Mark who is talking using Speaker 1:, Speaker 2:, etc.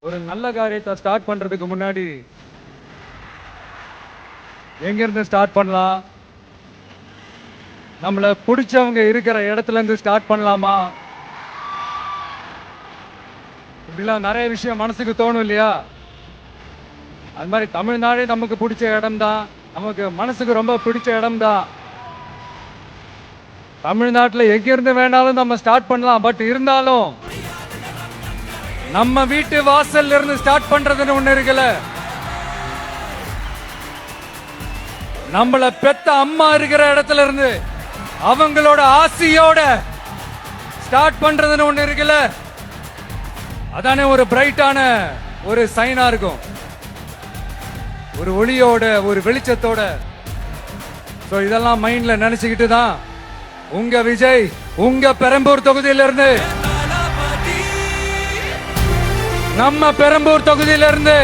Speaker 1: ஒரு நல்ல காரியத்தை ஸ்டார்ட் பண்றதுக்கு முன்னாடி எங்க இருந்து ஸ்டார்ட் பண்ணலாம்? நம்மள பிடிச்சவங்க இருக்கிற இடத்துல இருந்து ஸ்டார்ட் பண்ணலாமா? இப்படிலாம் நிறைய விஷயம் மனசுக்கு தோணும் இல்லையா? அது மாதிரி தமிழ்நாடே நமக்கு பிடிச்ச இடம் தான், நமக்கு மனசுக்கு ரொம்ப பிடிச்ச இடம் தான். தமிழ்நாட்டில் எங்க இருந்து வேணாலும் நம்ம ஸ்டார்ட் பண்ணலாம். பட் இருந்தாலும் நம்ம வீட்டு வாசல்ல இருந்து ஸ்டார்ட் பண்றதுன்னு ஒண்ணு இருக்குல்ல. நம்மள பெத்த அம்மா இருக்கிற இடத்துல இருந்து அவங்களோட ஆசையோட ஸ்டார்ட் பண்றதுன்னு ஒண்ணு இருக்குல்ல. அதானே ஒரு பிரைட்டான ஒரு சைனா இருக்கும், ஒரு ஒளியோட ஒரு வெளிச்சத்தோட. சோ இதெல்லாம் மைண்ட்ல நினைச்சுக்கிட்டு தான் உங்க விஜய் உங்க பெரம்பூர் தொகுதியிலிருந்து, நம்ம பெரம்பூர் தொகுதியிலிருந்து